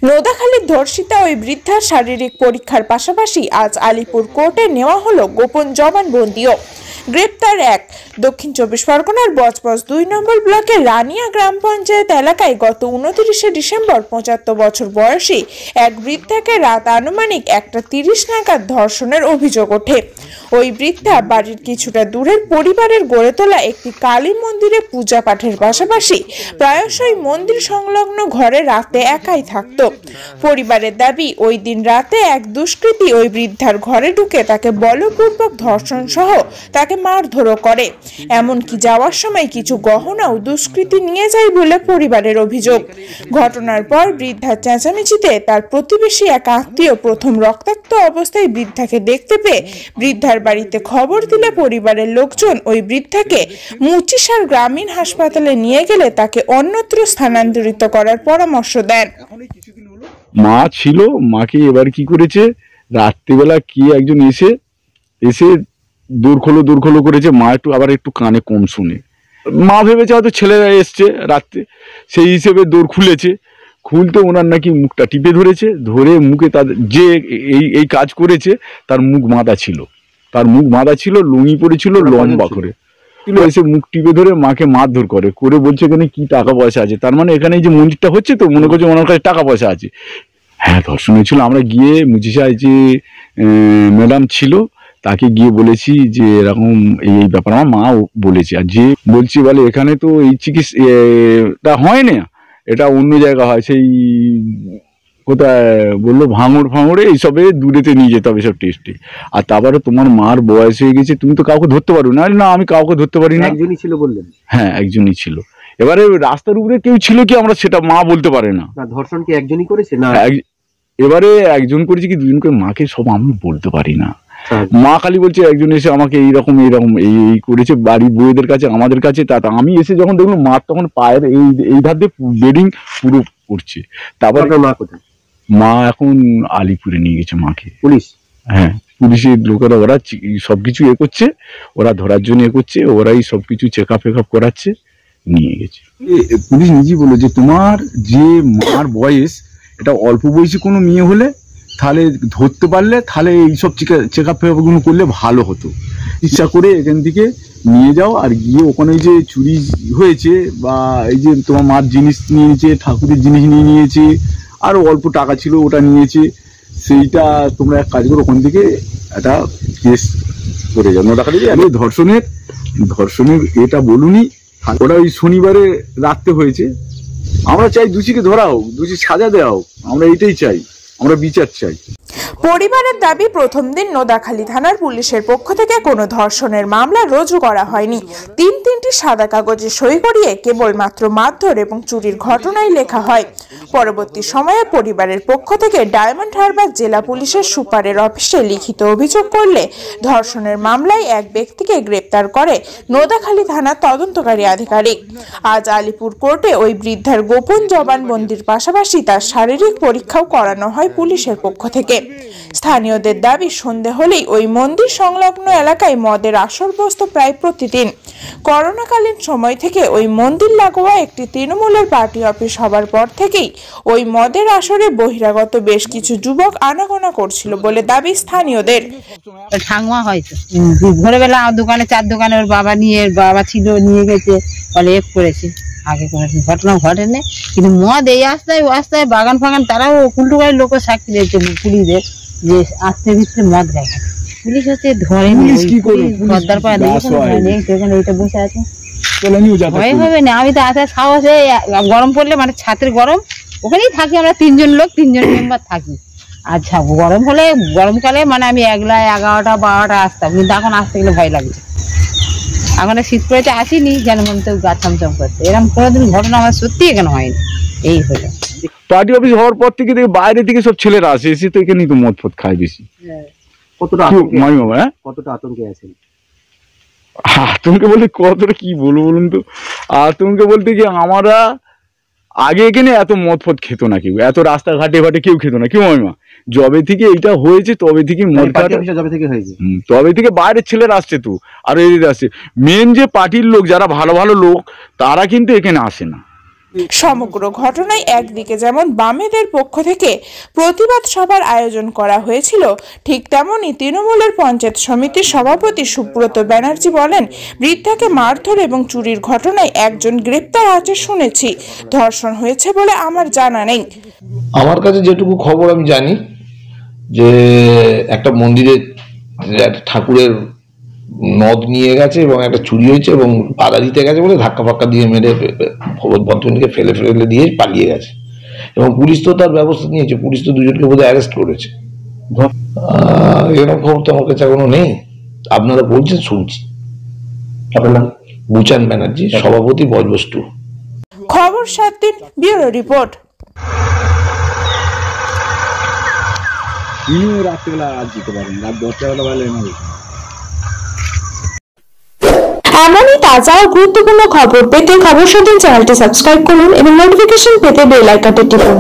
নোদাখালীর ধর্ষিতা ওই বৃদ্ধার শারীরিক পরীক্ষার পাশাপাশি আজ আলিপুর কোর্টে নেওয়া হলো গোপন জবানবন্দিও। গ্রেপ্তার এক। দক্ষিণ চব্বিশ পরগনার বজবজ ২ নম্বর ব্লকের রানিয়া গ্রাম পঞ্চায়েত এলাকায় গত ২৯শে ডিসেম্বর ৭৫ বছর বয়সী এক বৃদ্ধাকে রাত আনুমানিক ১টা ৩০ নাগাদ ধর্ষণের অভিযোগ ওঠে। ওই বৃদ্ধা বাড়ির কিছুটা দূরের পরিবারের গড়ে তোলা একটি কালী মন্দিরে পূজা পাঠের পাশাপাশি প্রায়শই মন্দির সংলগ্ন ঘরে রাতে একাই থাকত। পরিবারের দাবি, ওই দিন রাতে এক দুষ্কৃতী ওই বৃদ্ধার ঘরে ঢুকে তাকে বলপূর্বক ধর্ষণ সহ তাকে মারধরও করে। এমনকি যাওয়ার সময় কিছু গহনাও দুষ্কৃতী নিয়ে যায় বলে পরিবারের অভিযোগ। ঘটনার পর বৃদ্ধার চেঁচামেচিতে তার প্রতিবেশী এক আত্মীয় প্রথম রক্তাক্ত অবস্থায় বৃদ্ধাকে দেখতে পেয়ে বৃদ্ধার বাড়িতে খবর দিলে পরিবারের লোকজন ওই বৃদ্ধাকে মুচিসার গ্রামীণ হাসপাতালে নিয়ে গেলে তাকে অন্যত্র স্থানান্তরিত করার পরামর্শ দেন। মা ছিল, মাকে এবার কি করেছে, রাত্রিবেলা কি একজন এসে দূর খোলো করেছে। মা একটু কানে কম শুনে, মা ভেবেছে হয়তো ছেলেরা এসছে রাত্রে, সেই হিসেবে দৌড় খুলতে ওনার নাকি মুখটা টিপে ধরে মুখে তাদের যে এই কাজ করেছে তার মুখ বাঁধা ছিল, লুঙ্গি পরেছিল লম্বা করে, এসে মুখ টিপে ধরে মাকে মারধর করে বলছে এখানে কি টাকা পয়সা আছে। তার মানে এখানে যে মন্দিরটা হচ্ছে তো মনে করছে ওনার কাছে টাকা পয়সা আছে। হ্যাঁ, ধর্ষণ হয়েছিল। আমরা গিয়ে মুচিসায় যে ম্যাডাম ছিল তাকে গিয়ে বলেছি যে এরকম এই ব্যাপার আমার মা বলেছে। আর যে বলছি বলে এখানে তো এই চিকিৎসা হয় না, এটা অন্য জায়গা হয়, সেই কোথায় বললো ভাঙড়ে এইসবে দূরেতে নিয়ে যেতে হবে সব টেস্টে। আর তারপরে তোমার মার বয়স হয়ে গেছে, তুমি তো কাউকে ধরতে পারো না। না, আমি কাউকে ধরতে পারি না। একজনই ছিল বললেন? হ্যাঁ, একজনই ছিল। এবারে রাস্তার উপরে কেউ ছিল কি আমরা সেটা মা বলতে পারে না। ধর্ষণ কি একজনই করেছে না এবারে একজন করেছে কি দুজন করে, মাকে সব আমি বলতে পারি না। মা খালি বলছে একজন এসে আমাকে এইরকম এই করেছে বাড়ির বউদের কাছে আমাদের কাছে। তা আমি এসে যখন দেখলাম মা তখন পায়ের এই ধার দিয়ে বেডিং পুরো পড়ছে। তারপর মা কোথায়? মা এখন আলিপুরে নিয়ে গেছে মাকে পুলিশ। হ্যাঁ, পুলিশের লোকেরা ওরা সবকিছু করছে, ওরা ধরার জন্য করছে, ওরাই সবকিছু চেক আপ করাচ্ছে, নিয়ে গেছে। পুলিশ নিজেই বললো যে তোমার যে মার বয়স, এটা অল্প বয়সী কোনো মেয়ে হলে তাহলে ধরতে পারলে তাহলে এইসব চেক আপ গুলো করলে ভালো হতো। ইচ্ছা করে এখান থেকে নিয়ে যাও, আর গিয়ে ওখানে যে চুরি হয়েছে বা এই যে তোমার মার জিনিস নিয়েছে, ঠাকুরের জিনিস নিয়েছে, আর অল্প টাকা ছিল ওটা নিয়েছে, সেইটা তোমরা এক কাজ করো, ওখান থেকে একটা কেস করে যাও। নোদাখালী ধর্ষণের এটা বলুনি, ওটা ওই শনিবারে রাত্রে হয়েছে। আমরা চাই দোষীকে ধরাও, দোষী সাজা দেওয়া হোক, আমরা এটাই চাই, আমরা বিচার চাই। পরিবারের দাবি, প্রথম দিন নোদাখালী থানার পুলিশের পক্ষ থেকে কোনো ধর্ষণের মামলা রুজু করা হয়নি। তিনটি সাদা কাগজে সই করিয়ে কেবলমাত্র মারধর এবং চুরির ঘটনাই লেখা হয়। পরবর্তী সময়ে পরিবারের পক্ষ থেকে ডায়মন্ড হারবার জেলা পুলিশের সুপারের অফিসে লিখিত অভিযোগ করলে ধর্ষণের মামলায় এক ব্যক্তিকে গ্রেপ্তার করে নোদাখালী থানার তদন্তকারী আধিকারিক। আজ আলিপুর কোর্টে ওই বৃদ্ধার গোপন জবানবন্দির পাশাপাশি তার শারীরিক পরীক্ষাও করানো হয় পুলিশের পক্ষ থেকে। স্থানীয়দের দাবি, সন্ধে হলেই ওই মন্দির সংলগ্ন এলাকায় মদের আসর বসত প্রায় প্রতিদিন। করোনাকালীন সময় থেকে ওই মন্দির লাগোয়া একটি তৃণমূলের পার্টি অফিস হবার পর থেকেই ওই মদের আসরে বহিরাগত বেশ কিছু যুবক আনাগোনা করছিল বলে দাবি স্থানীয়দের। ঠাকুমা হয়তো ভোরবেলা দোকানে, চার দোকানে ওর বাবা ছিল, নিয়ে গেছে, বলে করেছে, আগে করেছে, ঘটনা ঘটেনি। কিন্তু মদ এই আস্তায় বাগান ফাগান তারাও উল্টো গাড়ির লোক সাক্ষী দিয়েছে পুলিশদের যে আস্তে ভিতরে মদ দেখা। পুলিশ হচ্ছে ধরেনি, পদ্মার পাড়া সেখানে এইটা বসে আছে, ভয় হবে না। আমি তো আসার সাহসে গরম পড়লে, মানে ছাত্রের গরম, ওখানেই থাকি আমরা, 3জন লোক, 3জন মেম্বার থাকি। আচ্ছা, গরমকালে মানে আমি একলা 11টা 12টা আসতাম, কিন্তু এখন আসতে গেলে ভয় লাগছে। এখন শীত পড়েছে, আসিনি যেন মনে তো গা ছমছম করছে। এরকম কোনোদিন ঘটনা আমার সত্যি এখানে হয়নি। এই হলো পার্টি অফিস হওয়ার পর থেকে বাইরে থেকে সব ছেলেরা আসে, এসে তো এখানেই তো মদ ফদ খায় বেশি। কতটা আতঙ্কে আছেন? আতঙ্কে বলতে কতটা কি বলবো বলুন তো। আতঙ্কে বলতে কি, আমরা আগে এখানে এত মদ ফদ খেত না কেউ, এত রাস্তাঘাটে কেউ খেত না কেউ। মহিমা যবে থেকে এইটা হয়েছে তবে থেকে মদ খাওয়া, তবে থেকে বাইরের ছেলেরা আসছে তো, আর এদের আসছে। মেন যে পার্টির লোক, যারা ভালো ভালো লোক, তারা কিন্তু এখানে আসে না। সমগ্র ঘটনায় একদিকে যেমন বামেদের পক্ষ থেকে প্রতিবাদ সভার আয়োজন করা হয়েছিল, ঠিক তেমনি তৃণমূলের পঞ্চায়েত সমিতির সভাপতি সুব্রত ব্যানার্জি বলেন, বৃদ্ধাকে মারধর এবং চুরির ঘটনায় একজন গ্রেপ্তার আছে শুনেছি, ধর্ষণ হয়েছে বলে আমার জানা নেই। আমার কাছে যেটুকু খবর আমি জানি যে একটা মন্দিরে একটা ঠাকুরের নদ নিয়ে গেছে এবং একটা চুরি হয়েছে এবং বাধা দিতে গেছে বলে ধাক্কা ফাক্কা দিয়ে মেরে বর্তমানকে ফেলে দিয়ে পালিয়ে গেছে এবং পুলিশ তো তার ব্যবস্থা নিয়েছে। পুলিশ তো দুজনকে বোধহয় অ্যারেস্ট করেছে। এরকম খবর তো আমার কাছে এখনো নেই, আপনারা বলছেন শুনছি। বুচান ব্যানার্জি, সভাপতি বজবস্তু। খবর 7 দিন, ব্যুরো রিপোর্ট। রাত্রিবেলা আজ যেতে পারেন, রাত 10টা বেলা এমনই তাজা ও গুরুত্বপূর্ণ খবর পেতে খবর 7 দিন চ্যানেলটি সাবস্ক্রাইব করুন এবং নোটিফিকেশন পেতে বেল আইকনটি টিপুন।